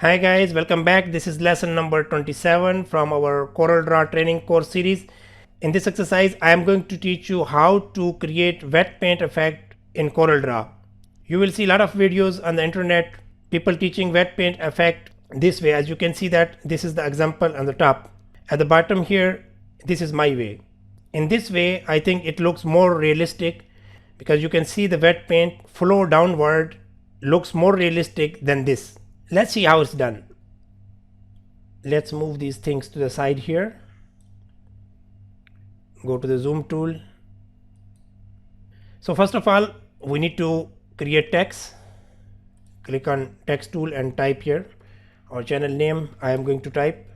Hi guys, welcome back. This is lesson number 27 from our Corel Draw training course series. In this exercise, I am going to teach you how to create wet paint effect in Corel Draw. You will see a lot of videos on the internet, people teaching wet paint effect this way. As you can see that this is the example on the top. At the bottom here, this is my way. In this way, I think it looks more realistic because you can see the wet paint flow downward, looks more realistic than this. Let's see how it's done. Let's move these things to the side here. Go to the zoom tool. So first of all, we need to create text. Click on text tool and type here our channel name. I am going to type.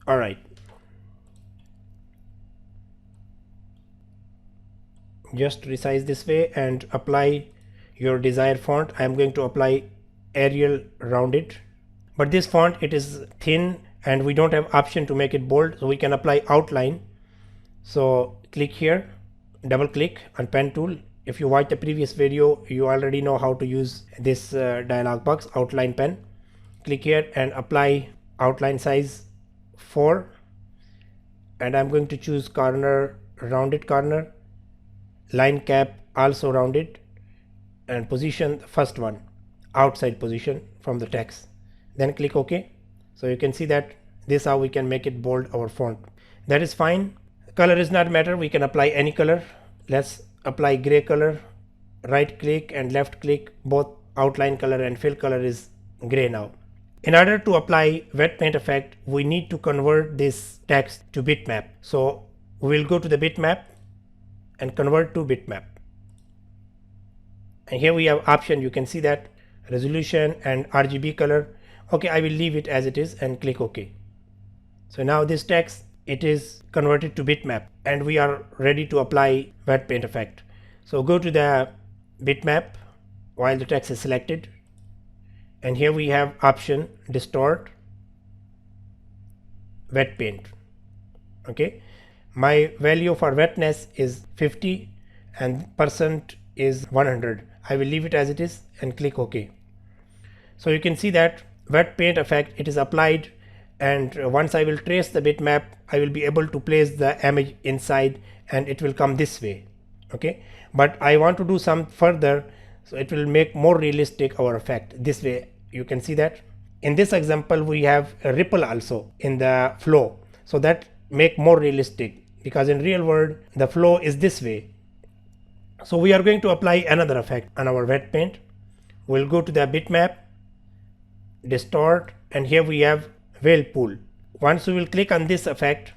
All right. Just resize this way and apply your desired font. I am going to apply Arial rounded, but this font, it is thin and we don't have option to make it bold, so we can apply outline. So click here, double click on pen tool. If you watch the previous video, you already know how to use this dialog box, outline pen. Click here and apply outline size 4, and I'm going to choose corner, rounded corner, line cap also rounded, and position the first one outside position from the text. Then click OK. So you can see that this is how we can make it bold our font. That is fine. Color is not matter, we can apply any color. Let's apply gray color. Right click and left click, both outline color and fill color is gray now. In order to apply wet paint effect, we need to convert this text to bitmap. So we will go to the bitmap and convert to bitmap. And here we have option, you can see that resolution and RGB color. Okay, I will leave it as it is and click OK. So now this text, it is converted to bitmap and we are ready to apply wet paint effect. So go to the bitmap while the text is selected, and here we have option distort, wet paint. Okay, my value for wetness is 50 and percent is 100. I will leave it as it is and click OK. So you can see that wet paint effect, it is applied, and once I will trace the bitmap, I will be able to place the image inside and it will come this way. Okay, but I want to do some further, so it will make more realistic our effect this way. You can see that in this example we have a ripple also in the flow, so that make more realistic, because in real world the flow is this way. So we are going to apply another effect on our wet paint. We'll go to the bitmap, distort, and here we have whirlpool. Once we will click on this effect,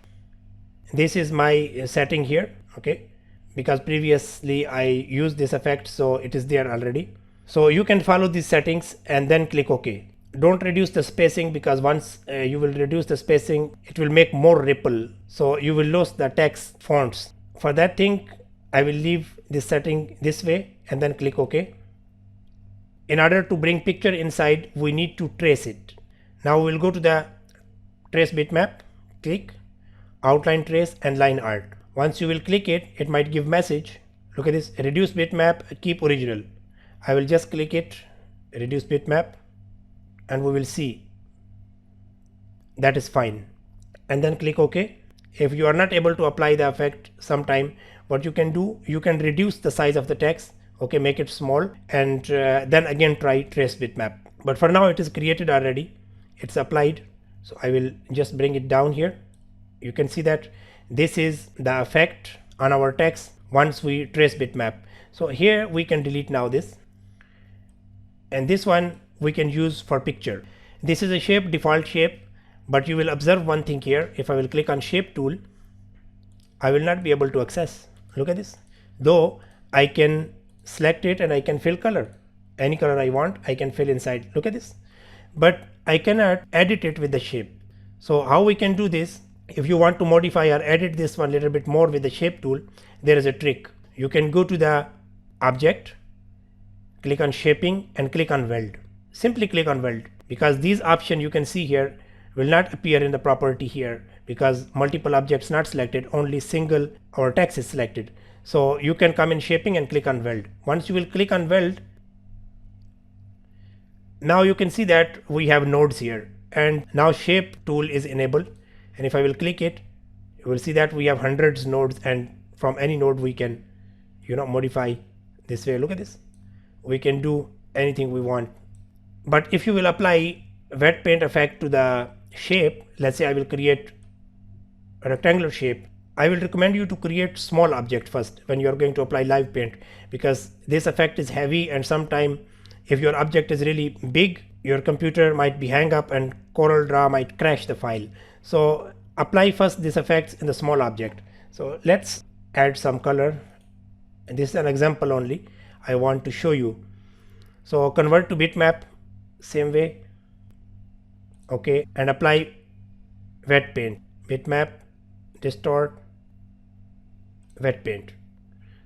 this is my setting here. Okay, because previously I used this effect, so it is there already. So you can follow these settings and then click OK. Don't reduce the spacing, because once you will reduce the spacing, it will make more ripple, so you will lose the text fonts. For that thing, I will leave this setting this way and then click OK. In order to bring picture inside, we need to trace it. Now we will go to the trace bitmap, click outline trace and line art. Once you will click it, it might give message. Look at this, reduce bitmap, keep original. I will just click it, reduce bitmap, and we will see that is fine, and then click OK. If you are not able to apply the effect sometime, what you can do, you can reduce the size of the text. Okay, make it small, and then again try trace bitmap. But for now it is created already, it's applied, so I will just bring it down here. You can see that this is the effect on our text once we trace bitmap. So here we can delete now this, and this one we can use for picture. This is a shape, default shape, but you will observe one thing here. If I will click on shape tool, I will not be able to access. Look at this, though I can select it and I can fill color, any color I want I can fill inside. Look at this, but I cannot edit it with the shape. So how we can do this? If you want to modify or edit this one a little bit more with the shape tool, there is a trick. You can go to the object, click on shaping and click on weld. Simply click on weld, because these options you can see here will not appear in the property here, because multiple objects not selected, only single or text is selected. So you can come in shaping and click on weld. Once you will click on weld, Now you can see that we have nodes here, and now shape tool is enabled, and if I will click it, you will see that we have hundreds nodes, and from any node we can modify this way. Look at this, we can do anything we want. But if you will apply wet paint effect to the shape, let's say I will create a rectangular shape, I will recommend you to create small object first when you are going to apply live paint, because this effect is heavy, and sometime if your object is really big, your computer might be hang up and Corel Draw might crash the file. So apply first this effects in the small object. So let's add some color, and this is an example only I want to show you. So convert to bitmap, same way, okay, and apply wet paint, bitmap, distort, wet paint.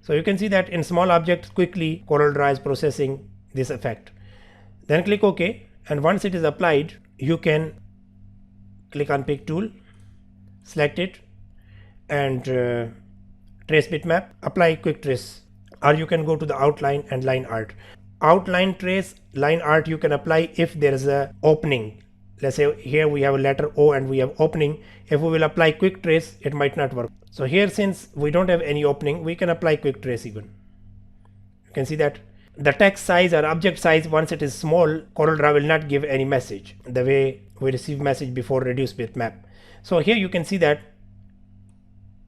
So you can see that in small objects quickly Corel Draw is processing this effect. Then click OK, and once it is applied, you can click on pick tool, select it, and trace bitmap, apply quick trace, or you can go to the outline and line art. Outline, trace, line art you can apply if there is a opening. Let's say here we have a letter O and we have opening. If we will apply quick trace, it might not work. So here, since we don't have any opening, we can apply quick trace even. You can see that the text size or object size, once it is small, Corel Draw will not give any message the way we receive message before reduce bitmap. So here you can see that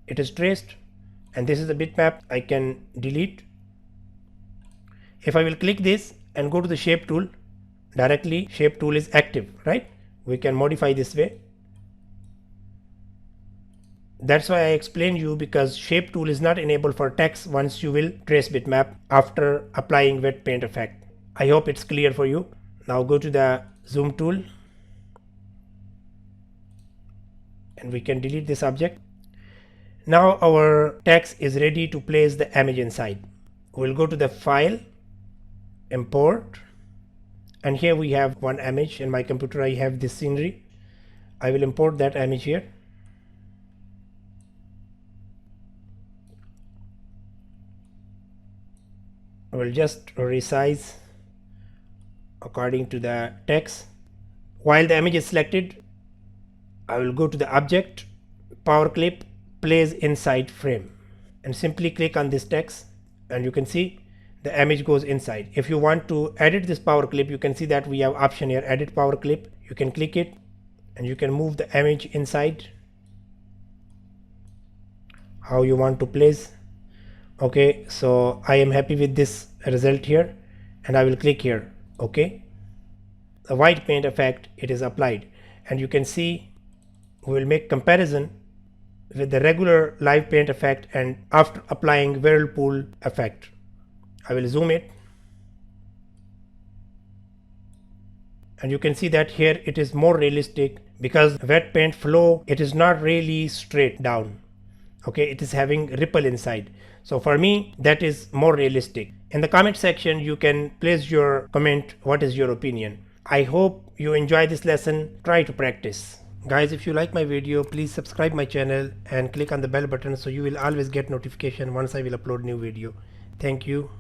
it is traced, and this is the bitmap. I can delete. If I will click this and go to the shape tool, directly shape tool is active, right? We can modify this way. That's why I explained you, because shape tool is not enabled for text once you will trace bitmap after applying wet paint effect. I hope it's clear for you. Now go to the zoom tool, and we can delete this object. Now our text is ready to place the image inside. We'll go to the file, import, and here we have one image. In my computer I have this scenery. I will import that image here. I will just resize according to the text. While the image is selected, I will go to the object, power clip, place inside frame, and simply click on this text, and you can see the image goes inside. If you want to edit this power clip, you can see that we have option here, edit power clip. You can click it and you can move the image inside how you want to place. Okay, so I am happy with this result here, and I will click here. Okay, the white paint effect, it is applied, and you can see we will make comparison with the regular live paint effect and after applying whirlpool effect. I will zoom it, and you can see that here it is more realistic, because wet paint flow, it is not really straight down. Okay, it is having ripple inside. So for me, that is more realistic. In the comment section, you can place your comment. What is your opinion? I hope you enjoy this lesson. Try to practice. Guys, if you like my video, please subscribe my channel and click on the bell button so you will always get notification once I will upload new video. Thank you.